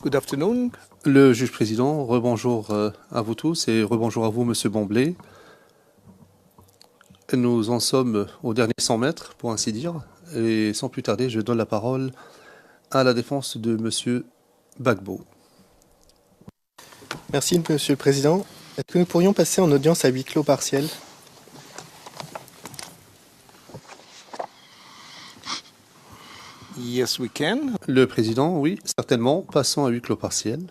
Good afternoon. Le juge président, rebonjour à vous tous et rebonjour à vous, Monsieur Bomblé. Nous en sommes au dernier 100 mètres, pour ainsi dire, et sans plus tarder, je donne la parole à la défense de Monsieur Gbagbo. Merci, Monsieur le Président. Est-ce que nous pourrions passer en audience à huis clos partiel? Yes, we can. Le président, oui, certainement. Passons à huis clos partiel.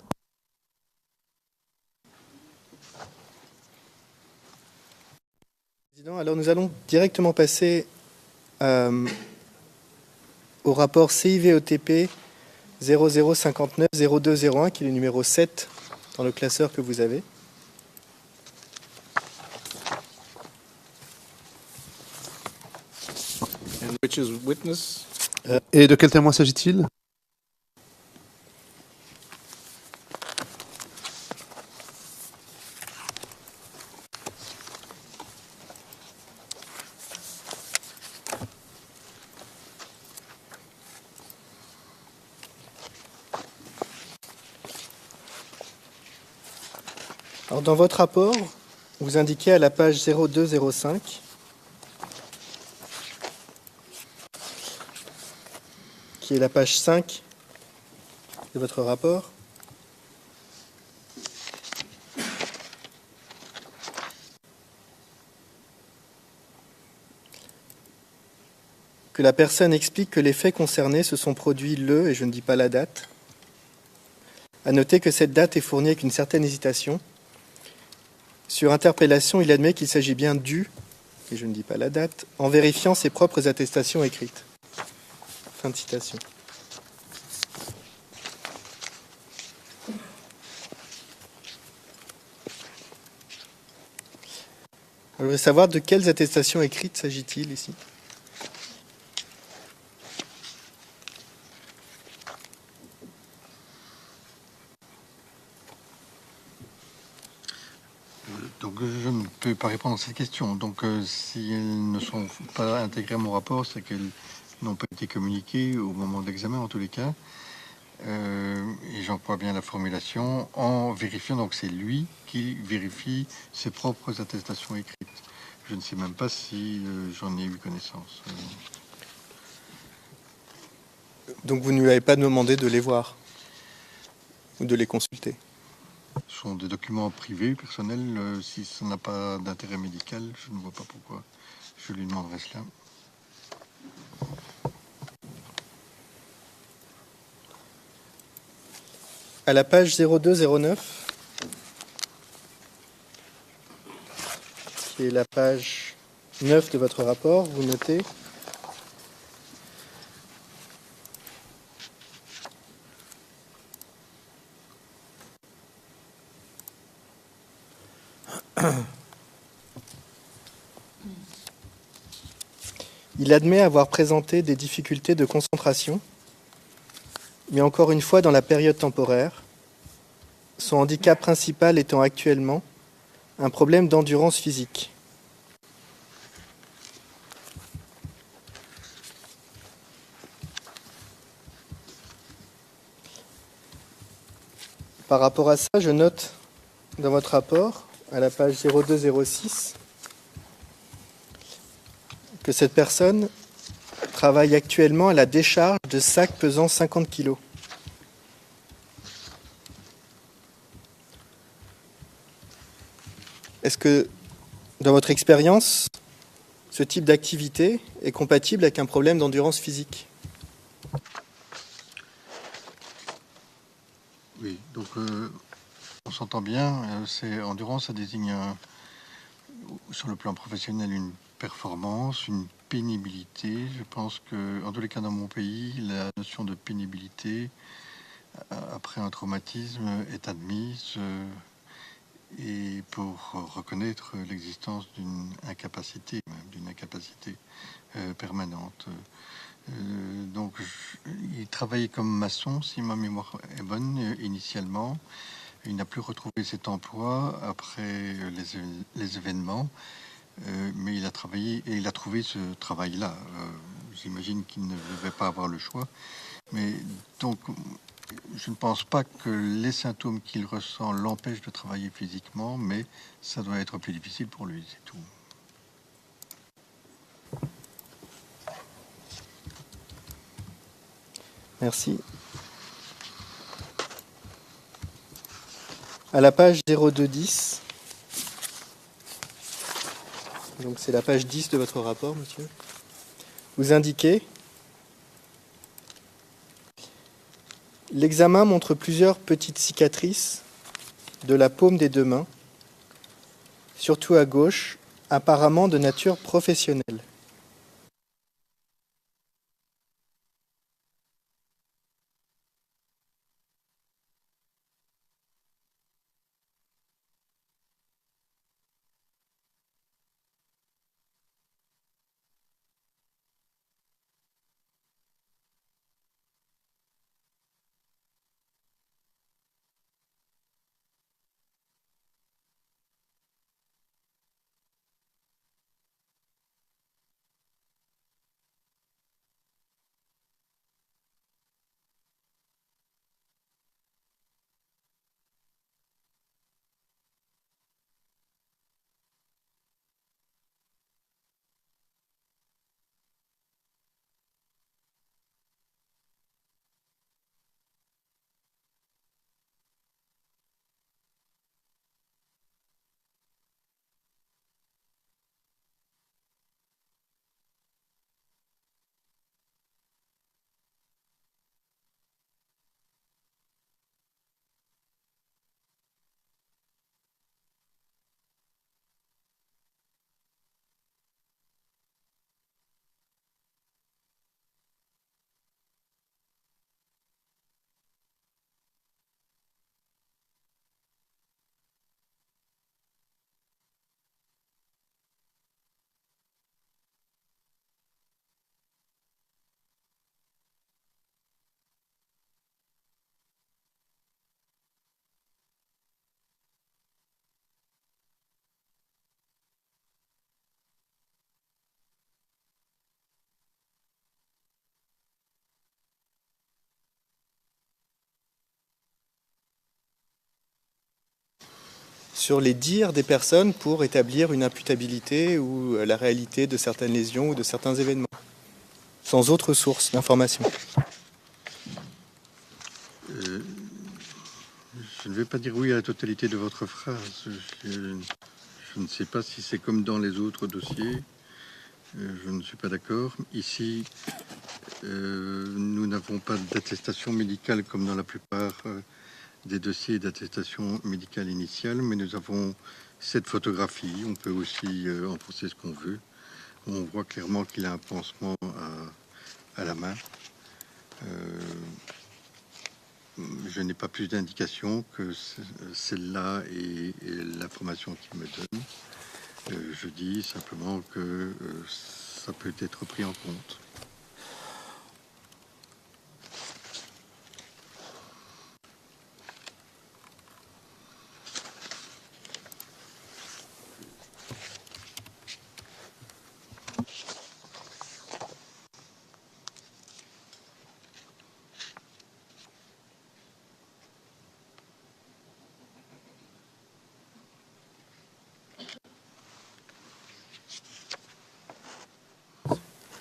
Alors nous allons directement passer au rapport CIVOTP 0059-0201, qui est le numéro 7 dans le classeur que vous avez. And which is witness? Et de quel témoin s'agit-il? Alors dans votre rapport, vous indiquez à la page 0205 qui est la page 5 de votre rapport, que la personne explique que les faits concernés se sont produits le, et je ne dis pas la date. À noter que cette date est fournie avec une certaine hésitation. Sur interpellation, il admet qu'il s'agit bien du, et je ne dis pas la date, en vérifiant ses propres attestations écrites. Fin de citation. Je voudrais savoir de quelles attestations écrites s'agit-il ici? Donc je ne peux pas répondre à cette question. Donc si elles ne sont pas intégrées à mon rapport, c'est qu'elles n'ont pas été communiquées au moment d'examen en tous les cas. Et j'emploie bien la formulation en vérifiant, donc c'est lui qui vérifie ses propres attestations écrites. Je ne sais même pas si j'en ai eu connaissance. Donc vous ne lui avez pas demandé de les voir ou de les consulter? Ce sont des documents privés, personnels. Si ça n'a pas d'intérêt médical, je ne vois pas pourquoi je lui demanderais cela. À la page 0209, qui est la page 9 de votre rapport, vous notez il admet avoir présenté des difficultés de concentration, mais encore une fois dans la période temporaire, son handicap principal étant actuellement un problème d'endurance physique. Par rapport à ça, je note dans votre rapport, à la page 0206, que cette personne travaille actuellement à la décharge de sacs pesant 50 kg. Est-ce que, dans votre expérience, ce type d'activité est compatible avec un problème d'endurance physique? Oui, donc on s'entend bien. C'est endurance, ça désigne sur le plan professionnel une performance, une pénibilité. Je pense que, en tous les cas dans mon pays, la notion de pénibilité après un traumatisme est admise et pour reconnaître l'existence d'une incapacité, même d'une incapacité permanente. Donc, il travaillait comme maçon, si ma mémoire est bonne, initialement. Il n'a plus retrouvé cet emploi après les événements, mais il a travaillé et il a trouvé ce travail-là. J'imagine qu'il ne devait pas avoir le choix. Mais donc, Je ne pense pas que les symptômes qu'il ressent l'empêchent de travailler physiquement, mais ça doit être plus difficile pour lui, c'est tout. Merci. À la page 0210, donc c'est la page 10 de votre rapport, monsieur, vous indiquez: l'examen montre plusieurs petites cicatrices de la paume des deux mains, surtout à gauche, apparemment de nature professionnelle. Sur les dires des personnes pour établir une imputabilité ou la réalité de certaines lésions ou de certains événements, sans autre source d'information. Je ne vais pas dire oui à la totalité de votre phrase. Je ne sais pas si c'est comme dans les autres dossiers. Je ne suis pas d'accord. Ici, nous n'avons pas d'attestation médicale comme dans la plupart des dossiers d'attestation médicale initiale, mais nous avons cette photographie. On peut aussi en penser ce qu'on veut. On voit clairement qu'il a un pansement à la main. Je n'ai pas plus d'indications que celle-là et l'information qu'il me donne. Je dis simplement que ça peut être pris en compte.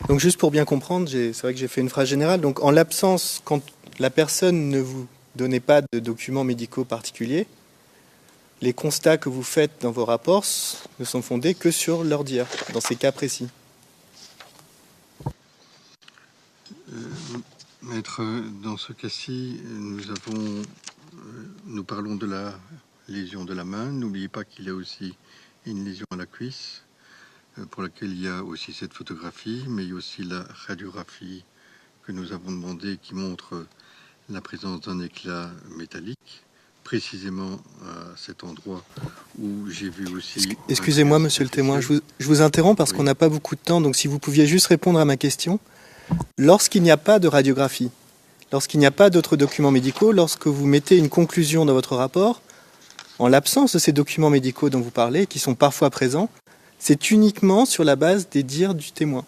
Donc juste pour bien comprendre, c'est vrai que j'ai fait une phrase générale. Donc en l'absence, quand la personne ne vous donnait pas de documents médicaux particuliers, les constats que vous faites dans vos rapports ne sont fondés que sur leur dire, dans ces cas précis. Maître, dans ce cas-ci, nous parlons de la lésion de la main. N'oubliez pas qu'il y a aussi une lésion à la cuisse, pour laquelle il y a aussi cette photographie, mais il y a aussi la radiographie que nous avons demandée qui montre la présence d'un éclat métallique, précisément à cet endroit où j'ai vu aussi... Excusez-moi, monsieur le témoin, je vous interromps parce qu'on n'a pas beaucoup de temps, donc si vous pouviez juste répondre à ma question. Lorsqu'il n'y a pas de radiographie, lorsqu'il n'y a pas d'autres documents médicaux, lorsque vous mettez une conclusion dans votre rapport, en l'absence de ces documents médicaux dont vous parlez, qui sont parfois présents, c'est uniquement sur la base des dires du témoin.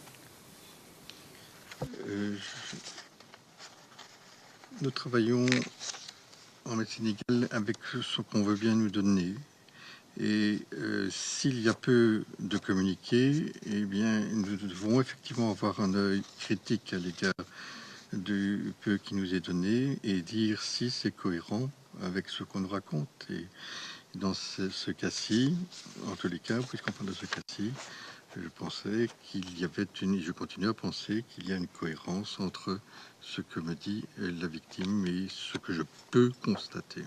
Nous travaillons en médecine légale avec ce qu'on veut bien nous donner. Et s'il y a peu de communiqués, eh bien, nous devons effectivement avoir un œil critique à l'égard du peu qui nous est donné et dire si c'est cohérent avec ce qu'on nous raconte. Et dans ce cas-ci, en tous les cas, puisqu'on parle de ce cas-ci, je pensais qu'il y avait je continue à penser qu'il y a une cohérence entre ce que me dit la victime et ce que je peux constater.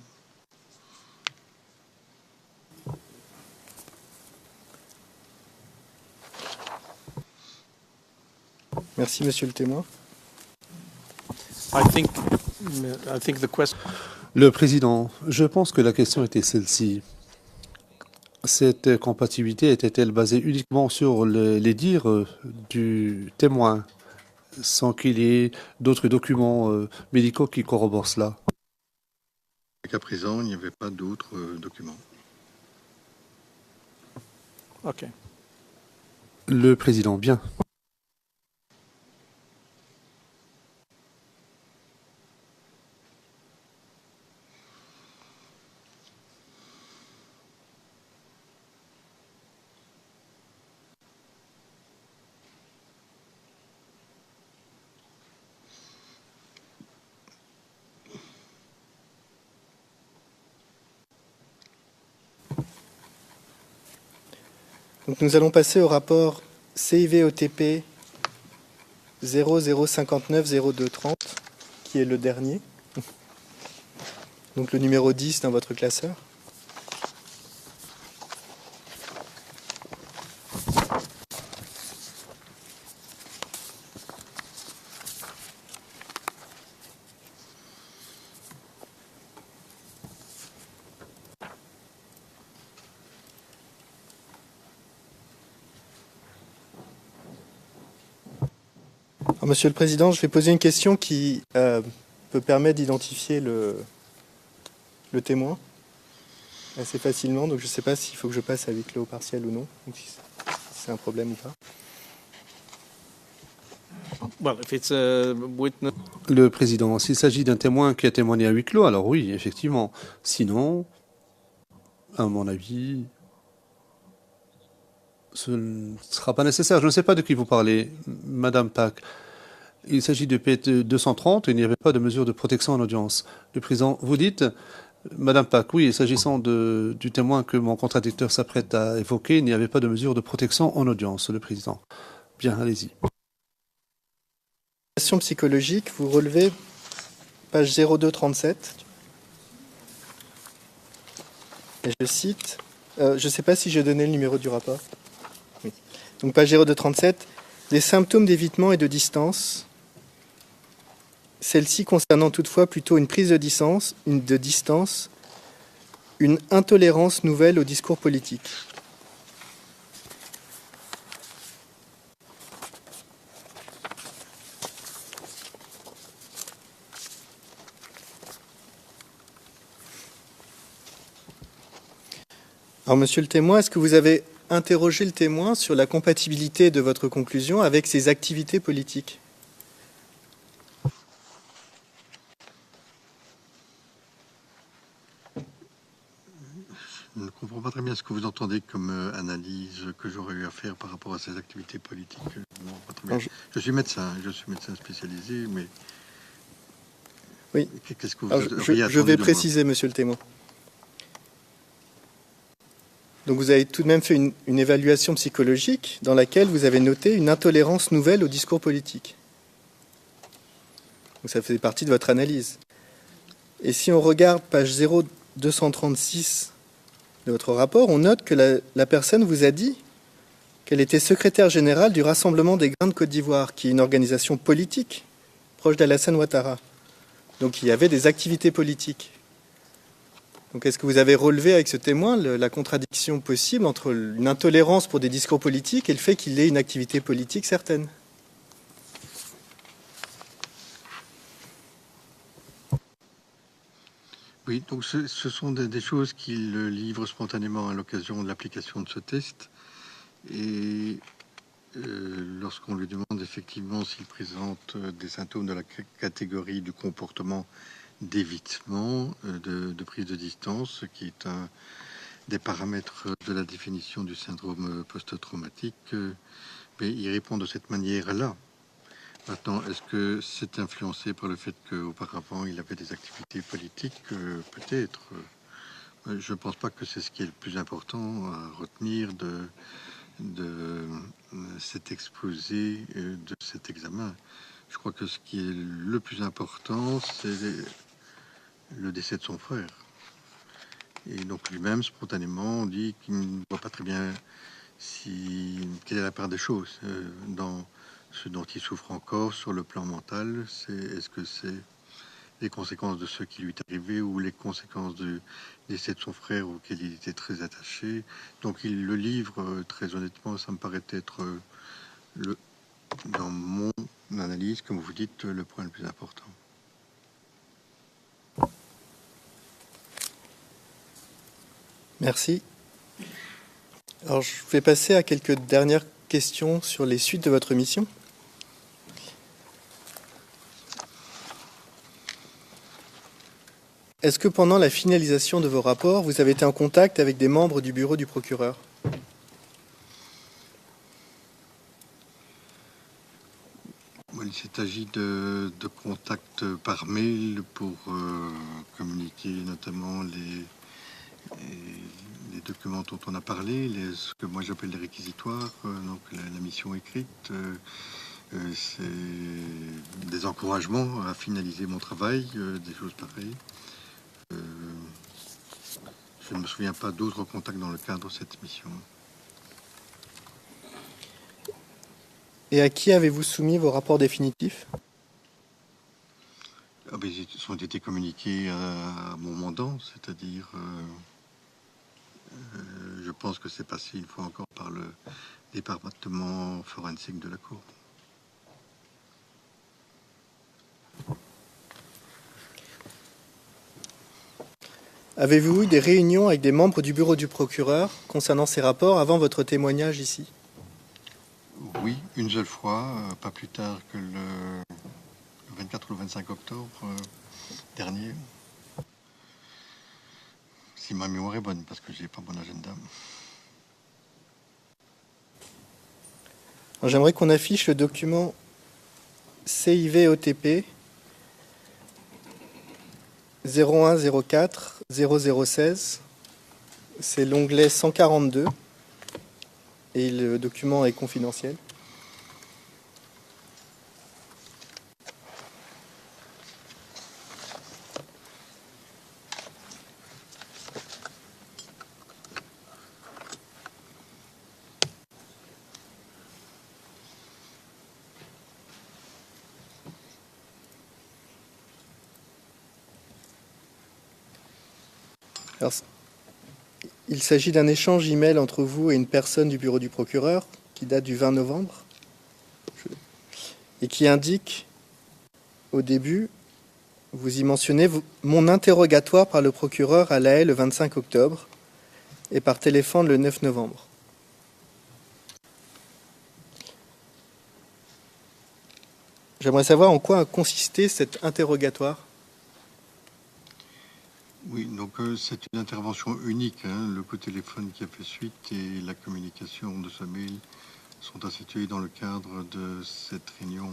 Merci, monsieur le témoin. I think the question. Le président, je pense que la question était celle-ci. Cette compatibilité était-elle basée uniquement sur les dires du témoin, sans qu'il y ait d'autres documents médicaux qui corroborent cela? Jusqu'à présent, il n'y avait pas d'autres documents. OK. Le président, bien. Donc nous allons passer au rapport CIV-OTP 0059-0230, qui est le dernier. Donc le numéro 10 dans votre classeur. Alors, Monsieur le Président, je vais poser une question qui peut permettre d'identifier le témoin assez facilement. Donc je ne sais pas s'il faut que je passe à huis clos partiel ou non, ou si c'est un problème ou pas. Well, if it's a witness. Le président, s'il s'agit d'un témoin qui a témoigné à huis clos, alors oui, effectivement. Sinon, à mon avis, ce ne sera pas nécessaire. Je ne sais pas de qui vous parlez, Madame Pack. Il s'agit de P 230, il n'y avait pas de mesure de protection en audience. Le président, vous dites, Madame Pack, oui, s'agissant du témoin que mon contradicteur s'apprête à évoquer, il n'y avait pas de mesure de protection en audience, le président. Bien, allez-y. Psychologique, vous relevez page 0237. Et je cite, je ne sais pas si j'ai donné le numéro du rapport. Oui. Donc page 0237, les symptômes d'évitement et de distance, celle-ci concernant toutefois plutôt une prise de distance, une intolérance nouvelle au discours politique. Alors, monsieur le témoin, est-ce que vous avez interrogé le témoin sur la compatibilité de votre conclusion avec ses activités politiques ? Je ne comprends pas très bien ce que vous entendez comme analyse que j'aurais eu à faire par rapport à ces activités politiques. Non, pas très bien. Je suis médecin spécialisé, mais oui. Qu'est-ce que vous Alors, je vais préciser, monsieur le témoin. Donc vous avez tout de même fait une évaluation psychologique dans laquelle vous avez noté une intolérance nouvelle au discours politique. Donc ça faisait partie de votre analyse. Et si on regarde page 0236 de votre rapport, on note que la personne vous a dit qu'elle était secrétaire générale du Rassemblement des Grains de Côte d'Ivoire, qui est une organisation politique proche d'Alassane Ouattara. Donc il y avait des activités politiques. Donc est-ce que vous avez relevé avec ce témoin la contradiction possible entre une intolérance pour des discours politiques et le fait qu'il ait une activité politique certaine ? Oui, donc ce sont des choses qu'il livre spontanément à l'occasion de l'application de ce test. Et lorsqu'on lui demande effectivement s'il présente des symptômes de la catégorie du comportement d'évitement, de prise de distance, ce qui est un des paramètres de la définition du syndrome post-traumatique, mais il répond de cette manière-là. Maintenant, est-ce que c'est influencé par le fait qu'auparavant il avait des activités politiques? Peut-être. Je ne pense pas que c'est ce qui est le plus important à retenir de cet exposé, de cet examen. Je crois que ce qui est le plus important, c'est le décès de son frère. Et donc lui-même, spontanément, dit qu'il ne voit pas très bien quelle est la part des choses dans ce dont il souffre encore sur le plan mental. Est-ce que c'est les conséquences de ce qui lui est arrivé ou les conséquences du décès de son frère auquel il était très attaché? Donc il le livre très honnêtement, ça me paraît être dans mon analyse, comme vous dites, le point le plus important. Merci. Alors, je vais passer à quelques dernières questions sur les suites de votre mission. Est-ce que pendant la finalisation de vos rapports, vous avez été en contact avec des membres du bureau du procureur? Il s'agit de contacts par mail pour communiquer notamment les documents dont on a parlé, ce que moi j'appelle les réquisitoires, donc la mission écrite. C'est des encouragements à finaliser mon travail, des choses pareilles. Je ne me souviens pas d'autres contacts dans le cadre de cette mission. Et à qui avez-vous soumis vos rapports définitifs? Ils ont été communiqués à mon mandant, c'est-à-dire, je pense que c'est passé une fois encore par le département forensique de la Cour. Avez-vous eu des réunions avec des membres du bureau du procureur concernant ces rapports avant votre témoignage ici? Oui, une seule fois, pas plus tard que le 24 ou le 25 octobre dernier. Si ma mémoire est bonne, parce que je n'ai pas mon agenda. J'aimerais qu'on affiche le document CIV-OTP 0104 0016. C'est l'onglet 142 et le document est confidentiel. Alors, il s'agit d'un échange email entre vous et une personne du bureau du procureur qui date du 20 novembre et qui indique au début, vous y mentionnez mon interrogatoire par le procureur à La Haye le 25 octobre et par téléphone le 9 novembre. J'aimerais savoir en quoi a consisté cet interrogatoire. Oui, donc c'est une intervention unique. Le coup de téléphone qui a fait suite et la communication de ce mail sont institués dans le cadre de cette réunion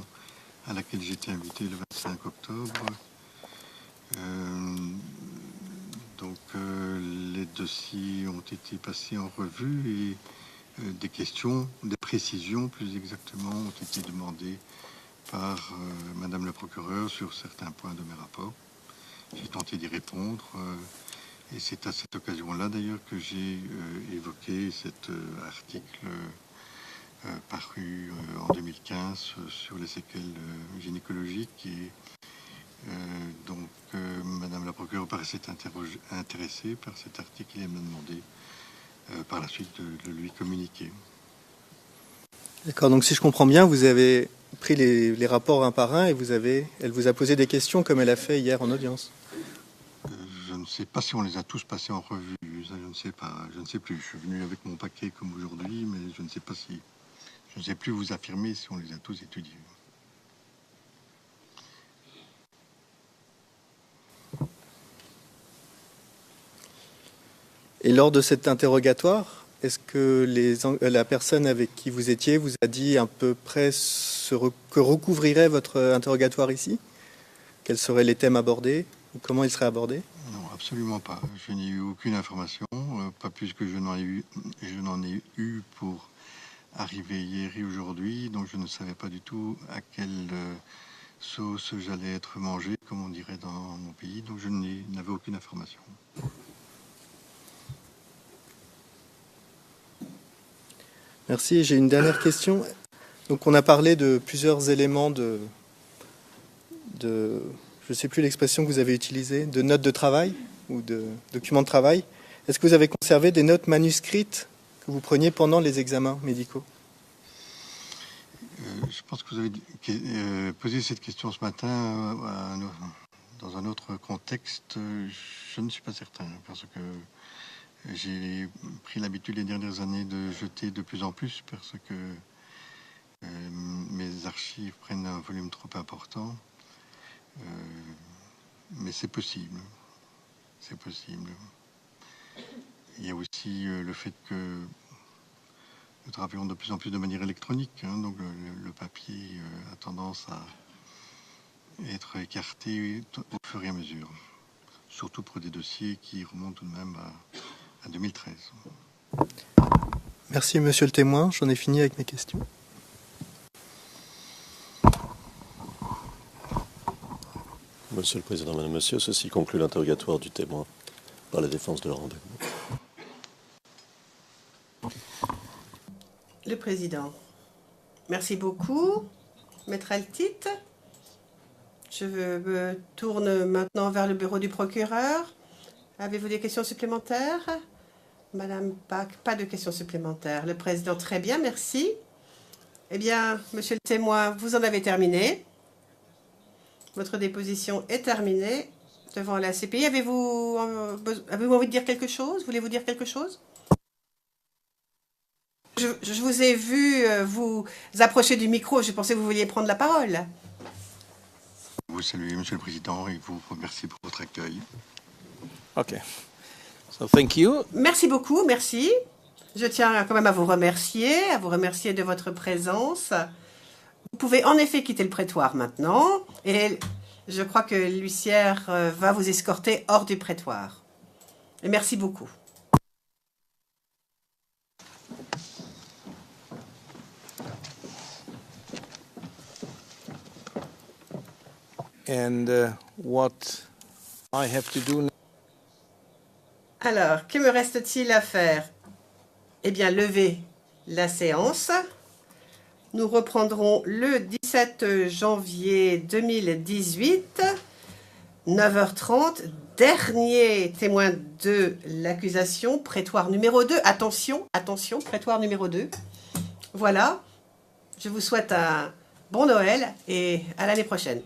à laquelle j'ai été invité le 25 octobre. Les dossiers ont été passés en revue et des questions, des précisions plus exactement, ont été demandées par Madame le procureur sur certains points de mes rapports. J'ai tenté d'y répondre et c'est à cette occasion-là d'ailleurs que j'ai évoqué cet article paru en 2015 sur les séquelles gynécologiques et Madame la procureure paraissait intéressée par cet article et elle m'a demandé par la suite de lui communiquer. D'accord, donc si je comprends bien, vous avez pris les rapports un par un et elle vous a posé des questions comme elle a fait hier en audience. Je ne sais pas si on les a tous passés en revue, ça, je ne sais pas, je ne sais plus. Je suis venu avec mon paquet comme aujourd'hui, mais je ne sais pas si je ne sais plus vous affirmer si on les a tous étudiés. Et lors de cet interrogatoire, est-ce que la personne avec qui vous étiez vous a dit à peu près que recouvrirait votre interrogatoire ici? Quels seraient les thèmes abordés ou comment ils seraient abordés? Non, absolument pas. Je n'ai eu aucune information, pas plus que je n'en ai eu pour arriver hier et aujourd'hui, donc je ne savais pas du tout à quelle sauce j'allais être mangé, comme on dirait dans mon pays, donc je n'avais aucune information. Merci. J'ai une dernière question. Donc, on a parlé de plusieurs éléments de je ne sais plus l'expression que vous avez utilisée, de notes de travail ou de documents de travail. Est-ce que vous avez conservé des notes manuscrites que vous preniez pendant les examens médicaux? Je pense que vous avez posé cette question ce matin dans un autre contexte. Je ne suis pas certain, parce que j'ai pris l'habitude les dernières années de jeter de plus en plus, parce que mes archives prennent un volume trop important. Mais c'est possible. C'est possible. Il y a aussi le fait que nous travaillons de plus en plus de manière électronique, hein, donc le papier a tendance à être écarté au fur et à mesure, surtout pour des dossiers qui remontent tout de même à 2013. Merci, monsieur le témoin. J'en ai fini avec mes questions. Monsieur le Président, Madame, Monsieur, ceci conclut l'interrogatoire du témoin par la défense de Laurent Gbagbo. Le Président. Merci beaucoup, Maître Altit. Je me tourne maintenant vers le bureau du procureur. Avez-vous des questions supplémentaires? Madame Pack, pas de questions supplémentaires. Le Président, très bien, merci. Eh bien, Monsieur le témoin, vous en avez terminé. Votre déposition est terminée devant la CPI. Avez-vous envie de dire quelque chose? Voulez-vous dire quelque chose? Je vous ai vu vous approcher du micro. Je pensais que vous vouliez prendre la parole. Vous saluez, Monsieur le Président, et vous remercie pour votre accueil. OK. So thank you. Merci beaucoup, merci. Je tiens quand même à vous remercier de votre présence. Vous pouvez en effet quitter le prétoire maintenant, et je crois que l'huissière va vous escorter hors du prétoire. Et merci beaucoup. And what I have to do now. Alors, que me reste-t-il à faire? Eh bien, lever la séance. Nous reprendrons le 17 janvier 2018, 9h30, dernier témoin de l'accusation, prétoire numéro 2. Attention, attention, prétoire numéro 2. Voilà, je vous souhaite un bon Noël et à l'année prochaine.